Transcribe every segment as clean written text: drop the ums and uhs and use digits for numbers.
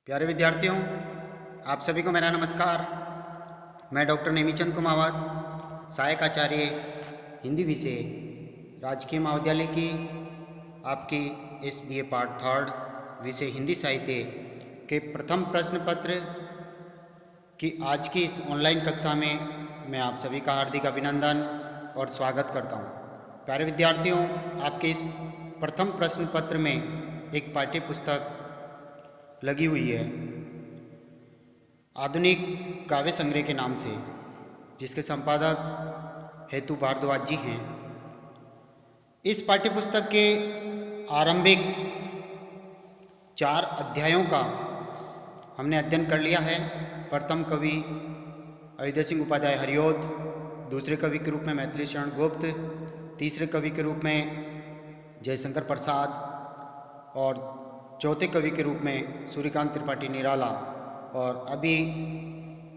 प्यारे विद्यार्थियों, आप सभी को मेरा नमस्कार। मैं डॉक्टर नेमीचंद कुमावत, सहायक आचार्य हिंदी विषय, राजकीय महाविद्यालय की आपकी SBA पार्ट थर्ड विषय हिंदी साहित्य के प्रथम प्रश्न पत्र की आज की इस ऑनलाइन कक्षा में मैं आप सभी का हार्दिक अभिनंदन और स्वागत करता हूँ। प्यारे विद्यार्थियों, आपके इस प्रथम प्रश्न पत्र में एक पाठ्य पुस्तक लगी हुई है आधुनिक काव्य संग्रह के नाम से, जिसके संपादक हेतु भारद्वाज जी हैं। इस पाठ्य पुस्तक के आरंभिक 4 अध्यायों का हमने अध्ययन कर लिया है। प्रथम कवि अयोध्या सिंह उपाध्याय हरिऔध, दूसरे कवि के रूप में मैथिली शरण गुप्त, तीसरे कवि के रूप में जयशंकर प्रसाद और चौथे कवि के रूप में सूर्यकांत त्रिपाठी निराला। और अभी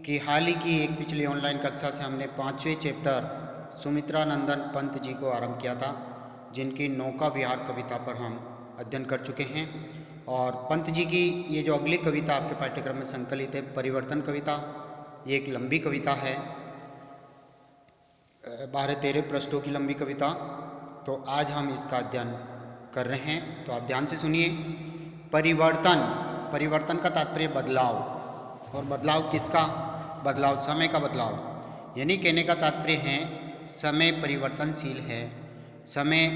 की हाल ही की एक पिछली ऑनलाइन कक्षा से हमने 5वें चैप्टर सुमित्रा नंदन पंत जी को आरंभ किया था, जिनकी नौका विहार कविता पर हम अध्ययन कर चुके हैं। और पंत जी की ये जो अगली कविता आपके पाठ्यक्रम में संकलित है, परिवर्तन कविता, ये एक लंबी कविता है, 12-13 पृष्ठों की लंबी कविता। तो आज हम इसका अध्ययन कर रहे हैं, तो आप ध्यान से सुनिए। परिवर्तन, परिवर्तन का तात्पर्य बदलाव, और बदलाव किसका? बदलाव समय का बदलाव। यानी कहने का तात्पर्य है समय परिवर्तनशील है। समय,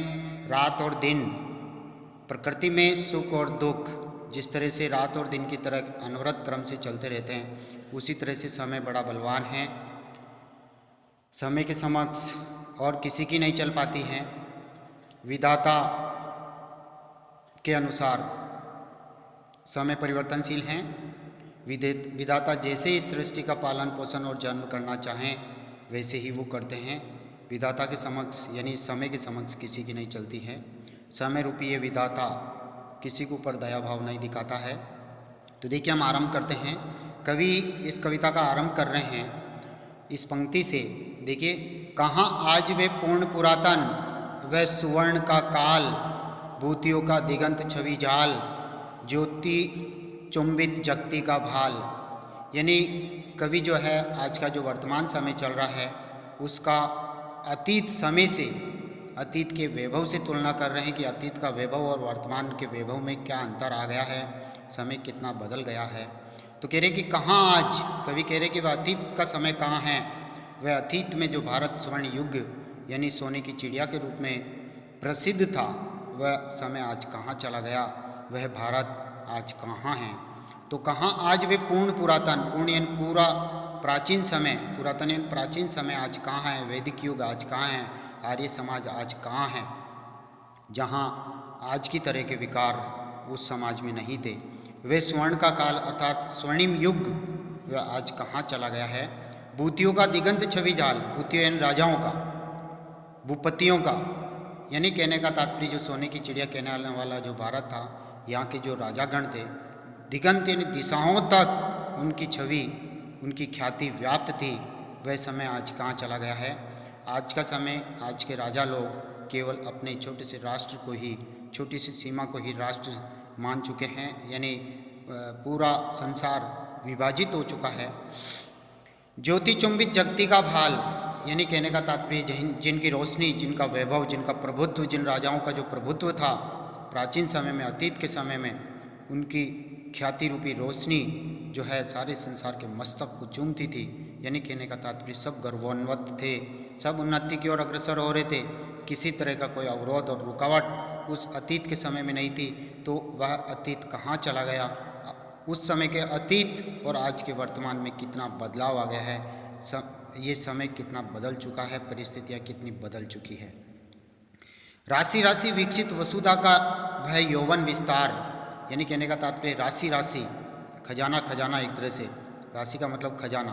रात और दिन, प्रकृति में सुख और दुख जिस तरह से रात और दिन की तरह अनवरत क्रम से चलते रहते हैं, उसी तरह से समय बड़ा बलवान है। समय के समक्ष और किसी की नहीं चल पाती है। विधाता के अनुसार समय परिवर्तनशील हैं। विधाता जैसे इस सृष्टि का पालन पोषण और जन्म करना चाहें, वैसे ही वो करते हैं। विधाता के समक्ष यानी समय के समक्ष किसी की नहीं चलती है। समय रूपी ये विधाता किसी के ऊपर दया भाव नहीं दिखाता है। तो देखिए, हम आरंभ करते हैं। कवि इस कविता का आरंभ कर रहे हैं इस पंक्ति से। देखिए, कहाँ आज वे पूर्ण पुरातन, वह सुवर्ण का काल, भूतियों का दिगंत छवि जाल, ज्योति चुंबित जगती का भाल। यानी कवि जो है आज का जो वर्तमान समय चल रहा है, उसका अतीत समय से, अतीत के वैभव से तुलना कर रहे हैं कि अतीत का वैभव और वर्तमान के वैभव में क्या अंतर आ गया है, समय कितना बदल गया है। तो कह रहे हैं कि कहाँ आज, कवि कह रहे हैं कि वह अतीत का समय कहाँ है। वह अतीत में जो भारत स्वर्ण युग यानी सोने की चिड़िया के रूप में प्रसिद्ध था, वह समय आज कहाँ चला गया, वह भारत आज कहाँ है। तो कहाँ आज वे पूर्ण पुरातन, पूर्ण यानी पूरा प्राचीन समय, पुरातन यानी प्राचीन समय आज कहाँ है, वैदिक युग आज कहाँ है, आर्य समाज आज कहाँ है, जहाँ आज की तरह के विकार उस समाज में नहीं थे। वे स्वर्ण का काल अर्थात स्वर्णिम युग वह आज कहाँ चला गया है। भूतियों का दिगंत छवि जाल, भूतियों यानी राजाओं का, भूपतियों का, यानी कहने का तात्पर्य जो सोने की चिड़िया कहने वाला जो भारत था, यहाँ के जो राजागण थे, दिगंत यानी दिशाओं तक उनकी छवि, उनकी ख्याति व्याप्त थी, वह समय आज कहाँ चला गया है। आज का समय, आज के राजा लोग केवल अपने छोटे से राष्ट्र को ही, छोटी सी सीमा को ही राष्ट्र मान चुके हैं, यानी पूरा संसार विभाजित हो चुका है। ज्योति चुंबित जगती का भाल, यानी कहने का तात्पर्य जिनकी रोशनी, जिनका वैभव, जिनका प्रभुत्व, जिन राजाओं का जो प्रभुत्व था प्राचीन समय में, अतीत के समय में, उनकी ख्याति रूपी रोशनी जो है सारे संसार के मस्तक को चूमती थी। यानी कहने का तात्पर्य सब गर्वोन्नत थे, सब उन्नति की ओर अग्रसर हो रहे थे। किसी तरह का कोई अवरोध और रुकावट उस अतीत के समय में नहीं थी। तो वह अतीत कहाँ चला गया, उस समय के अतीत और आज के वर्तमान में कितना बदलाव आ गया है, ये समय कितना बदल चुका है, परिस्थितियाँ कितनी बदल चुकी है। राशि राशि विकसित वसुधा का वह यौवन विस्तार, यानी कहने का तात्पर्य राशि राशि, खजाना खजाना, एक तरह से राशि का मतलब खजाना,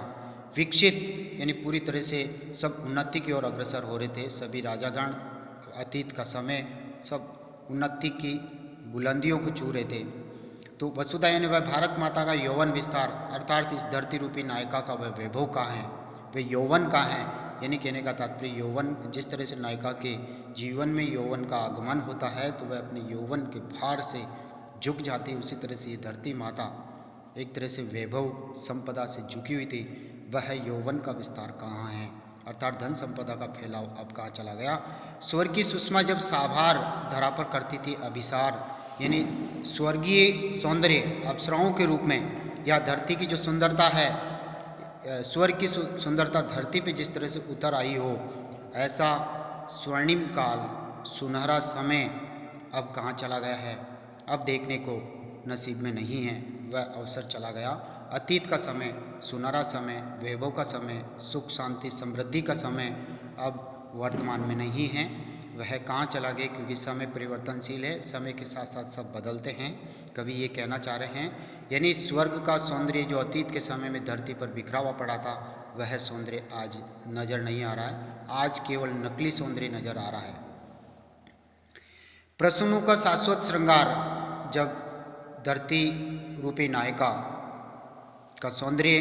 विकसित यानी पूरी तरह से सब उन्नति की ओर अग्रसर हो रहे थे। सभी राजागण अतीत का समय सब उन्नति की बुलंदियों को छू रहे थे। तो वसुधा यानी वह भारत माता का यौवन विस्तार, अर्थात इस धरती रूपी नायिका का वह वैभव कहाँ है, वह यौवन कहाँ है। यानी कहने का तात्पर्य यौवन, जिस तरह से नायिका के जीवन में यौवन का आगमन होता है तो वह अपने यौवन के भार से झुक जाती है, उसी तरह से ये धरती माता एक तरह से वैभव संपदा से झुकी हुई थी, वह यौवन का विस्तार कहाँ है, अर्थात धन संपदा का फैलाव अब कहाँ चला गया। स्वर्ग की सुषमा जब साभार धरा पर करती थी अभिसार, यानी स्वर्गीय सौंदर्य अप्सराओं के रूप में, या धरती की जो सुंदरता है, स्वर्ग की सुंदरता धरती पे जिस तरह से उतर आई हो, ऐसा स्वर्णिम काल सुनहरा समय अब कहाँ चला गया है, अब देखने को नसीब में नहीं है। वह अवसर चला गया, अतीत का समय, सुनहरा समय, वैभव का समय, सुख शांति समृद्धि का समय अब वर्तमान में नहीं है। वह कहाँ चला गया, क्योंकि समय परिवर्तनशील है, समय के साथ साथ सब बदलते हैं। कवि ये कहना चाह रहे हैं, यानी स्वर्ग का सौंदर्य जो अतीत के समय में धरती पर बिखरा हुआ पड़ा था, वह सौंदर्य आज नजर नहीं आ रहा है, आज केवल नकली सौंदर्य नजर आ रहा है। प्रसूनों का शाश्वत श्रृंगार, जब धरती रूपी नायिका का सौंदर्य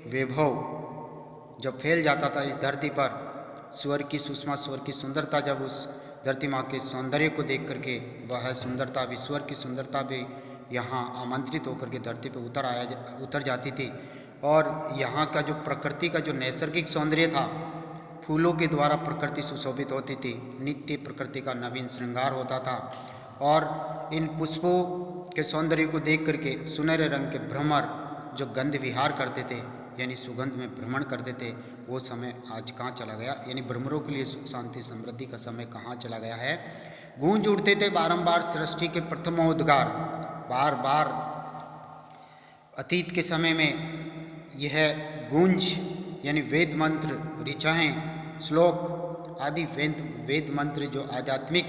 वैभव जब फैल जाता था इस धरती पर, स्वर्ग की सुषमा, स्वर्ग की सुंदरता जब उस धरती माँ के सौंदर्य को देख करके वह सुंदरता भी, स्वर्ग की सुंदरता भी यहाँ आमंत्रित होकर के धरती पर उतर जाती थी। और यहाँ का जो प्रकृति का जो नैसर्गिक सौंदर्य था, फूलों के द्वारा प्रकृति सुशोभित होती थी, नित्य प्रकृति का नवीन श्रृंगार होता था। और इन पुष्पों के सौंदर्य को देख करके सुनहरे रंग के भ्रमर जो गंध विहार करते थे, यानी सुगंध में भ्रमण करते थे, वो समय आज कहाँ चला गया, यानी भ्रमरों के लिए सुख शांति समृद्धि का समय कहाँ चला गया है। गूंज उठते थे बारंबार सृष्टि के प्रथमोद्गार, बार बार अतीत के समय में यह गूंज, यानी वेद मंत्र, ऋचाएँ, श्लोक आदि वेद मंत्र जो आध्यात्मिक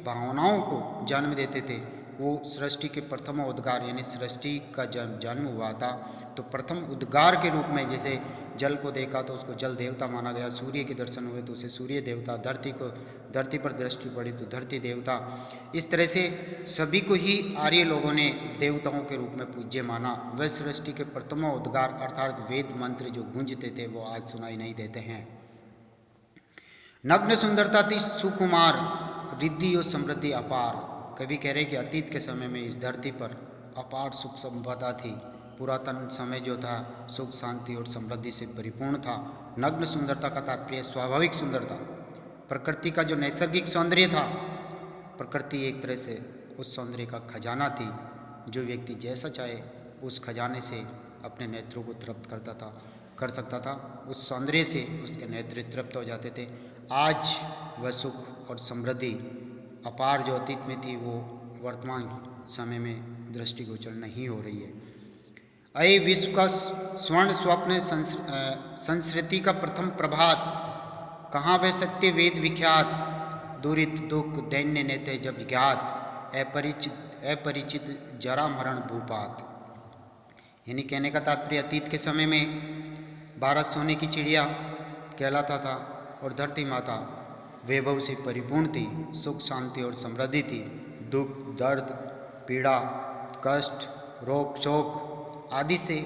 भावनाओं को जन्म देते थे, वो सृष्टि के प्रथम उद्गार, यानी सृष्टि का जब जन्म हुआ था तो प्रथम उद्गार के रूप में, जैसे जल को देखा तो उसको जल देवता माना गया, सूर्य के दर्शन हुए तो उसे सूर्य देवता, धरती पर दृष्टि पड़ी तो धरती देवता, इस तरह से सभी को ही आर्य लोगों ने देवताओं के रूप में पूज्य माना। वह सृष्टि के प्रथम उद्गार अर्थात वेद मंत्र जो गूंजते थे वो आज सुनाई नहीं देते हैं। नग्न सुंदरता थी सुकुमार, रिद्धि और समृद्धि अपार। कवि कह रहे कि अतीत के समय में इस धरती पर अपार सुख संपदा थी, पुरातन समय जो था सुख शांति और समृद्धि से परिपूर्ण था। नग्न सुंदरता का तात्पर्य स्वाभाविक सुंदरता, प्रकृति का जो नैसर्गिक सौंदर्य था, प्रकृति एक तरह से उस सौंदर्य का खजाना थी, जो व्यक्ति जैसा चाहे उस खजाने से अपने नेत्रों को तृप्त कर सकता था, उस सौंदर्य से उसके नेत्र तृप्त हो जाते थे। आज वह सुख और समृद्धि अपार जो अतीत में थी वो वर्तमान समय में दृष्टिगोचर नहीं हो रही है। अय विश्व का स्वर्ण स्वप्न संस्कृति का प्रथम प्रभात, कहाँ वह सत्य वेद विख्यात, दुरित दुख दैन्य नेते जब ज्ञात, अपरिचित जरा मरण भूपात। यानी कहने का तात्पर्य अतीत के समय में भारत सोने की चिड़िया कहलाता था और धरती माता वैभव से परिपूर्ण थी, सुख शांति और समृद्धि थी। दुख दर्द पीड़ा कष्ट रोग शोक आदि से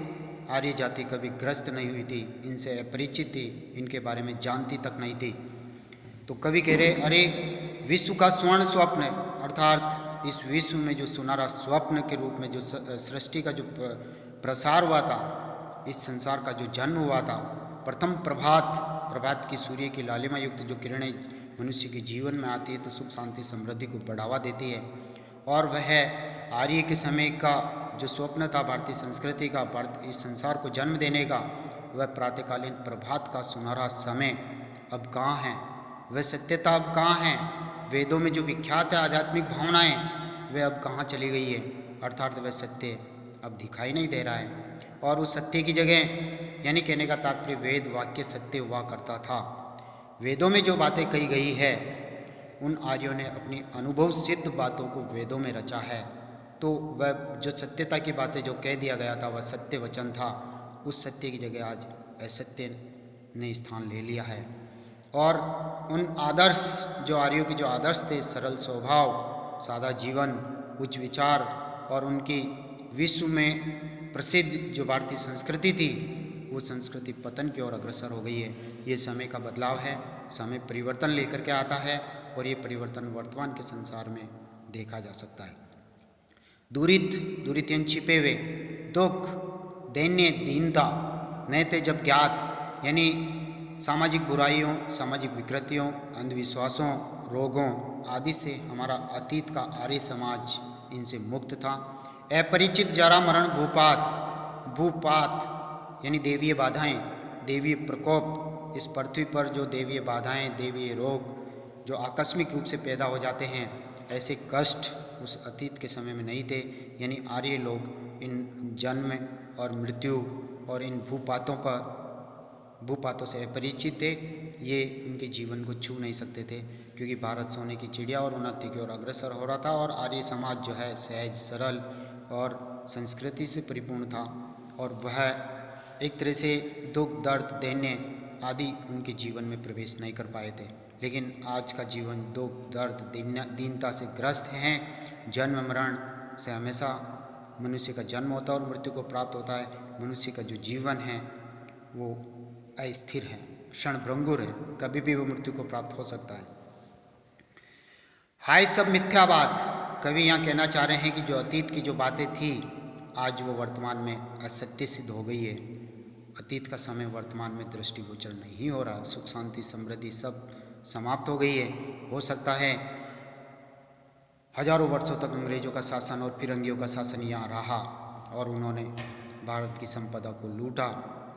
आर्य जाति कभी ग्रस्त नहीं हुई थी, इनसे अपरिचित थी, इनके बारे में जानती तक नहीं थी। तो कवि कह रहे, अरे विश्व का स्वर्ण स्वप्न, अर्थात इस विश्व में जो सुनहरा स्वप्न के रूप में जो सृष्टि का जो प्रसार हुआ था, इस संसार का जो जन्म हुआ था, प्रथम प्रभात की सूर्य की लालिमा युक्त जो किरणें मनुष्य के जीवन में आती है तो सुख शांति समृद्धि को बढ़ावा देती है। और वह आर्य के समय का जो स्वप्न था भारतीय संस्कृति का, इस संसार को जन्म देने का, वह प्रातःकालीन प्रभात का सुनहरा समय अब कहाँ है, वह सत्यता अब कहाँ है। वेदों में जो विख्यात है आध्यात्मिक भावनाएं, वह अब कहाँ चली गई है, अर्थात वह सत्य अब दिखाई नहीं दे रहा है। और उस सत्य की जगह, यानी कहने का तात्पर्य वेद वाक्य सत्य हुआ करता था। वेदों में जो बातें कही गई है, उन आर्यों ने अपनी अनुभव सिद्ध बातों को वेदों में रचा है, तो वह जो सत्यता की बातें जो कह दिया गया था वह सत्य वचन था। उस सत्य की जगह आज असत्य ने स्थान ले लिया है। और उन आदर्श जो आर्यों के जो आदर्श थे, सरल स्वभाव, सादा जीवन, उच्च विचार, और उनकी विश्व में प्रसिद्ध जो भारतीय संस्कृति थी, वो संस्कृति पतन की ओर अग्रसर हो गई है। ये समय का बदलाव है, समय परिवर्तन लेकर के आता है और ये परिवर्तन वर्तमान के संसार में देखा जा सकता है। दुरित यानी छिपे हुए, दुख, दैन्य, दीनता न थे जब ज्ञात, यानी सामाजिक बुराइयों, सामाजिक विकृतियों, अंधविश्वासों, रोगों आदि से हमारा अतीत का आर्य समाज इनसे मुक्त था। अपरिचित जरा मरण भूपात यानी देवीय बाधाएं, देवीय प्रकोप, इस पृथ्वी पर जो देवीय बाधाएं, देवीय रोग जो आकस्मिक रूप से पैदा हो जाते हैं, ऐसे कष्ट उस अतीत के समय में नहीं थे। यानी आर्य लोग इन जन्म और मृत्यु और इन भूपातों से अपरिचित थे। ये उनके जीवन को छू नहीं सकते थे, क्योंकि भारत सोने की चिड़िया और उन्नति की ओर अग्रसर हो रहा था और आर्य समाज जो है सहज, सरल और संस्कृति से परिपूर्ण था, और वह एक तरह से दुख, दर्द, दैन्य आदि उनके जीवन में प्रवेश नहीं कर पाए थे। लेकिन आज का जीवन दुख, दर्द, दीनता से ग्रस्त हैं। जन्म मरण से हमेशा मनुष्य का जन्म होता है और मृत्यु को प्राप्त होता है। मनुष्य का जो जीवन है वो अस्थिर है, क्षणभंगुर है, कभी भी वो मृत्यु को प्राप्त हो सकता है। हाय सब मिथ्यावाद, कवि यहाँ कहना चाह रहे हैं कि जो अतीत की जो बातें थी आज वो वर्तमान में असत्य सिद्ध हो गई है। अतीत का समय वर्तमान में दृष्टिगोचर नहीं हो रहा। सुख, शांति, समृद्धि सब समाप्त हो गई है। हो सकता है हजारों वर्षों तक अंग्रेजों का शासन और फिरंगियों का शासन यहाँ रहा और उन्होंने भारत की संपदा को लूटा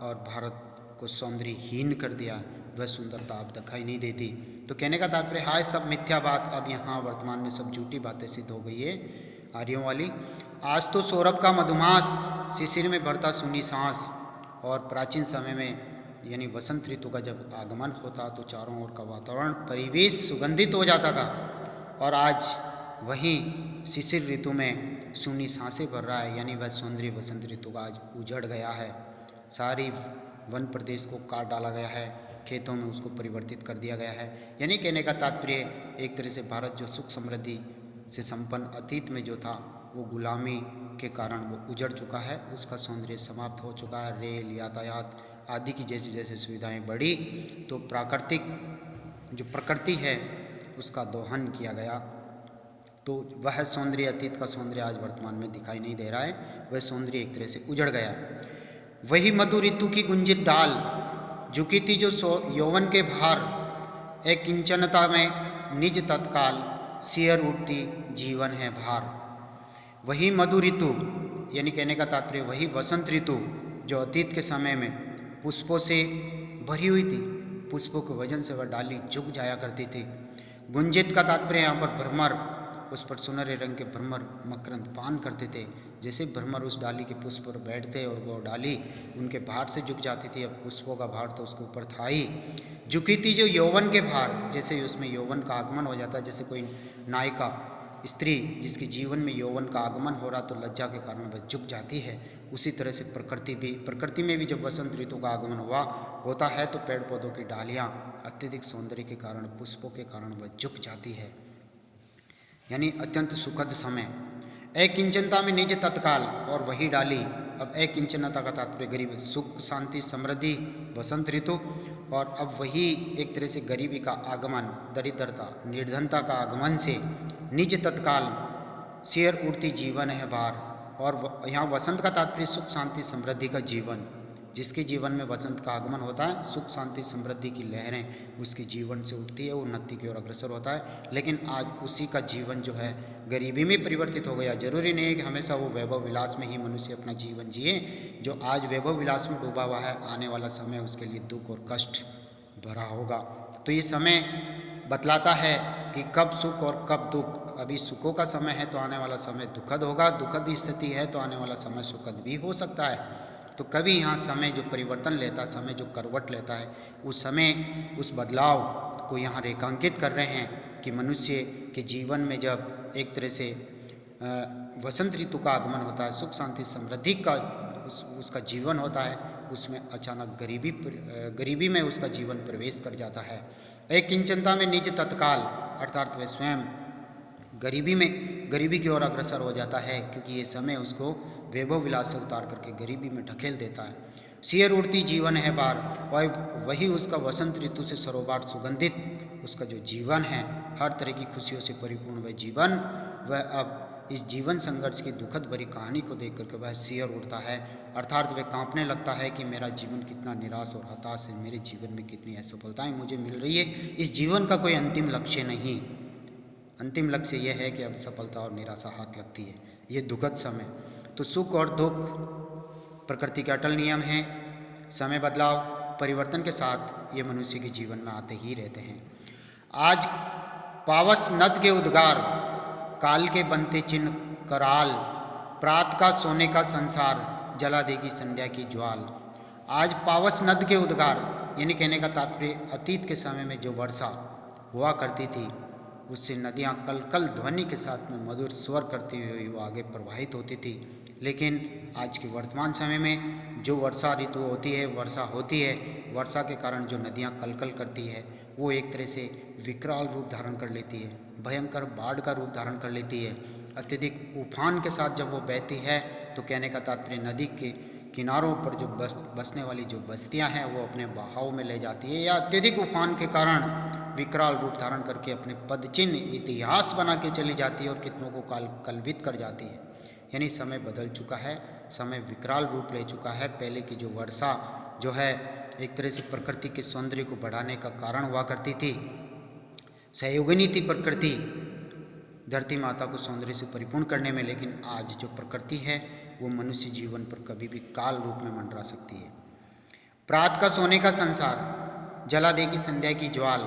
और भारत को सौंदर्यहीन कर दिया। वह सुंदरता अब दिखाई नहीं देती। तो कहने का तात्पर्य हाय सब मिथ्या बात, अब यहाँ वर्तमान में सब झूठी बातें सिद्ध हो गई है आर्यों वाली। आज तो सौरभ का मधुमास शिशिर में भरता सुनी सांस, और प्राचीन समय में यानी वसंत ऋतु का जब आगमन होता तो चारों ओर का वातावरण, परिवेश सुगंधित हो जाता था, और आज वही शिशिर ऋतु में सूनी सांसें भर रहा है। यानी वह सौंदर्य वसंत ऋतु का आज उजड़ गया है। सारी वन प्रदेश को काट डाला गया है, खेतों में उसको परिवर्तित कर दिया गया है। यानी कहने का तात्पर्य एक तरह से भारत जो सुख समृद्धि से संपन्न अतीत में जो था वो गुलामी के कारण वो उजड़ चुका है, उसका सौंदर्य समाप्त हो चुका है। रेल, यातायात आदि की जैसे जैसे सुविधाएं बढ़ी तो प्राकृतिक जो प्रकृति है उसका दोहन किया गया, तो वह सौंदर्य, अतीत का सौंदर्य आज वर्तमान में दिखाई नहीं दे रहा है। वह सौंदर्य एक तरह से उजड़ गया। वही मधु ऋतु की गुंजित डाल, झुकी थी जो यौवन के भार, एक किंचनता में निज तत्काल, सियर उठती जीवन है भार। वही मधु ऋतु यानी कहने का तात्पर्य वही वसंत ऋतु जो अतीत के समय में पुष्पों से भरी हुई थी, पुष्पों के वजन से वह डाली झुक जाया करती थी। गुंजित का तात्पर्य यहाँ पर भ्रमर, उस पर सुनहरे रंग के भ्रमर मकरंद पान करते थे। जैसे भ्रमर उस डाली के पुष्प पर बैठते और वो डाली उनके भार से झुक जाती थी। अब पुष्पों का भार तो उसके ऊपर था ही। झुकी थी जो यौवन के भार, जैसे उसमें यौवन का आगमन हो जाता है, जैसे कोई नायिका स्त्री जिसके जीवन में यौवन का आगमन हो रहा तो लज्जा के कारण वह झुक जाती है, उसी तरह से प्रकृति में भी जब वसंत ऋतु का आगमन होता है तो पेड़ पौधों की डालियाँ अत्यधिक सौंदर्य के कारण, पुष्पों के कारण वह झुक जाती है। यानी अत्यंत सुखद समय। अकिंचनता में निज तत्काल, और वही डाली। अब अकिंचनता का तात्पर्य गरीब, सुख, शांति, समृद्धि, वसंत ऋतु, और अब वही एक तरह से गरीबी का आगमन, दरिद्रता, निर्धनता का आगमन से निज तत्काल शेर उड़ती जीवन है बार। और यहाँ वसंत का तात्पर्य सुख, शांति, समृद्धि का जीवन। जिसके जीवन में वसंत का आगमन होता है, सुख, शांति, समृद्धि की लहरें उसके जीवन से उठती है, वो उन्नति की ओर अग्रसर होता है। लेकिन आज उसी का जीवन जो है गरीबी में परिवर्तित हो गया। जरूरी नहीं है कि हमेशा वो वैभव विलास में ही मनुष्य अपना जीवन जिए। जो आज वैभव विलास में डूबा हुआ है, आने वाला समय उसके लिए दुख और कष्ट भरा होगा। तो ये समय बतलाता है कि कब सुख और कब दुख। अभी सुखों का समय है तो आने वाला समय दुखद होगा, दुखद स्थिति है तो आने वाला समय सुखद भी हो सकता है। तो कभी यहाँ समय जो परिवर्तन लेता है, समय जो करवट लेता है, उस समय उस बदलाव को यहाँ रेखांकित कर रहे हैं कि मनुष्य के जीवन में जब एक तरह से वसंत ऋतु का आगमन होता है, सुख, शांति, समृद्धि का उसका जीवन होता है, उसमें अचानक गरीबी में उसका जीवन प्रवेश कर जाता है। एक किंचनता में निज तत्काल, अर्थात वह स्वयं गरीबी की ओर अग्रसर हो जाता है, क्योंकि ये समय उसको वैभव विलास से उतार करके गरीबी में ढकेल देता है। सियर उड़ती जीवन है बार, और वही उसका वसंत ऋतु से सरोबार सुगंधित उसका जो जीवन है, हर तरह की खुशियों से परिपूर्ण वह जीवन, वह अब इस जीवन संघर्ष की दुखद भरी कहानी को देख करके वह सिहर उठता है, अर्थात वह कांपने लगता है कि मेरा जीवन कितना निराश और हताश है, मेरे जीवन में कितनी असफलताएं मुझे मिल रही है, इस जीवन का कोई अंतिम लक्ष्य नहीं। अंतिम लक्ष्य यह है कि अब सफलता और निराशा हाथ लगती है। ये दुखद समय, तो सुख और दुख प्रकृति के अटल नियम हैं। समय बदलाव परिवर्तन के साथ ये मनुष्य के जीवन में आते ही रहते हैं। आज पावस नद के उद्गार, काल के बनते चिन्ह कराल, प्रात का सोने का संसार, जला देगी संध्या की ज्वाल। आज पावस नद के उद्गार यानी कहने का तात्पर्य अतीत के समय में जो वर्षा हुआ करती थी उससे नदियाँ कल कल ध्वनि के साथ में मधुर स्वर करती हुई वो आगे प्रवाहित होती थी। लेकिन आज के वर्तमान समय में जो वर्षा ऋतु होती है, वर्षा होती है, वर्षा के कारण जो नदियाँ कलकल करती है वो एक तरह से विकराल रूप धारण कर लेती है, भयंकर बाढ़ का रूप धारण कर लेती है। अत्यधिक उफान के साथ जब वो बहती है तो कहने का तात्पर्य नदी के किनारों पर जो बसने वाली जो बस्तियां हैं वो अपने बहाव में ले जाती है या अत्यधिक उफान के कारण विकराल रूप धारण करके अपने पदचिन्ह इतिहास बना के चली जाती है और कितनों को कलवित कर जाती है। यानी समय बदल चुका है, समय विकराल रूप ले चुका है। पहले की जो वर्षा जो है एक तरह से प्रकृति के सौंदर्य को बढ़ाने का कारण हुआ करती थी, सहयोगिनी थी प्रकृति धरती माता को सौंदर्य से परिपूर्ण करने में। लेकिन आज जो प्रकृति है वो मनुष्य जीवन पर कभी भी काल रूप में मंडरा सकती है। प्रात का सोने का संसार, जला देगी संध्या की ज्वाल,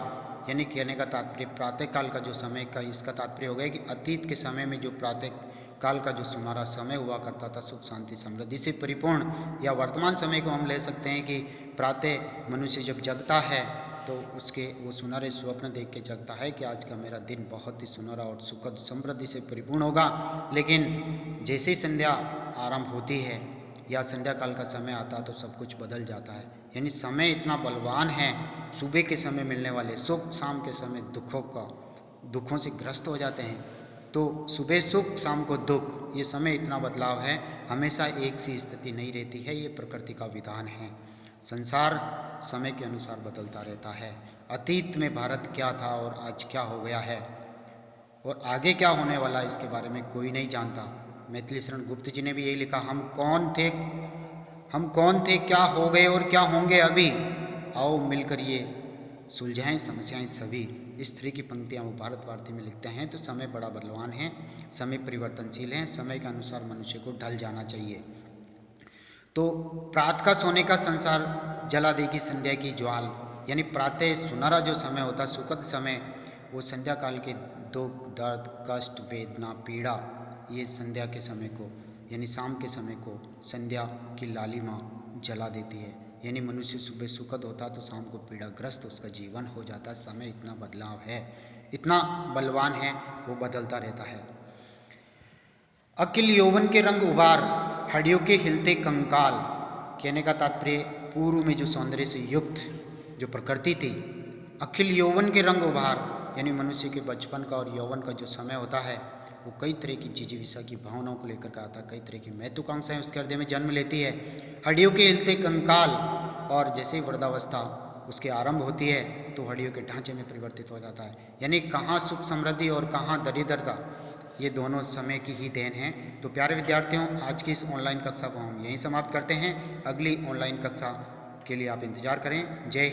यानी कहने का तात्पर्य प्रातः काल का जो समय का इसका तात्पर्य हो गया कि अतीत के समय में जो प्रातः काल का जो सुनहरा समय हुआ करता था सुख शांति समृद्धि से परिपूर्ण, या वर्तमान समय को हम ले सकते हैं कि प्रातः मनुष्य जब जगता है तो उसके वो सुनहरे स्वप्न देख के जगता है कि आज का मेरा दिन बहुत ही सुनहरा और सुखद समृद्धि से परिपूर्ण होगा। लेकिन जैसे ही संध्या आरंभ होती है या संध्या काल का समय आता तो सब कुछ बदल जाता है। यानी समय इतना बलवान है, सुबह के समय मिलने वाले सुख, शाम के समय दुखों से ग्रस्त हो जाते हैं। तो सुबह सुख, शाम को दुख, ये समय इतना बदलाव है, हमेशा एक सी स्थिति नहीं रहती है। ये प्रकृति का विधान है। संसार समय के अनुसार बदलता रहता है। अतीत में भारत क्या था और आज क्या हो गया है और आगे क्या होने वाला है इसके बारे में कोई नहीं जानता। मैथिली शरण गुप्त जी ने भी यही लिखा, हम कौन थे, क्या हो गए और क्या होंगे अभी, आओ मिलकर ये सुलझाएं समस्याएं सभी। इस तरह की पंक्तियाँ वो भारत भारती में लिखते हैं। तो समय बड़ा बलवान है, समय परिवर्तनशील है, समय के अनुसार मनुष्य को ढल जाना चाहिए। तो प्रात का सोने का संसार, जला देगी संध्या की ज्वाल, यानी प्रातः सुनहरा जो समय होता है, सुखद समय, वो संध्या काल के दुख, दर्द, कष्ट, वेदना, पीड़ा, ये संध्या के समय को यानी शाम के समय को संध्या की लालिमा जला देती है। यानी मनुष्य सुबह सुखद होता तो शाम को पीड़ाग्रस्त उसका जीवन हो जाता। समय इतना बदलाव है, इतना बलवान है, वो बदलता रहता है। अखिल यौवन के रंग उबार, हड्डियों के हिलते कंकाल, कहने का तात्पर्य पूर्व में जो सौंदर्य से युक्त जो प्रकृति थी, अखिल यौवन के रंग उबार, यानी मनुष्य के बचपन का और यौवन का जो समय होता है वो कई तरह की जिजीविषा की भावनाओं को लेकर के आता है, कई तरह की महत्वाकांक्षाएं उसके हृदय में जन्म लेती है। हड्डियों के हिलते कंकाल, और जैसे ही वृद्धावस्था उसके आरंभ होती है तो हड्डियों के ढांचे में परिवर्तित हो जाता है। यानी कहाँ सुख समृद्धि और कहाँ दरिद्रता, ये दोनों समय की ही देन है। तो प्यारे विद्यार्थियों, आज की इस ऑनलाइन कक्षा को हम यहीं समाप्त करते हैं। अगली ऑनलाइन कक्षा के लिए आप इंतजार करें। जय हिंद।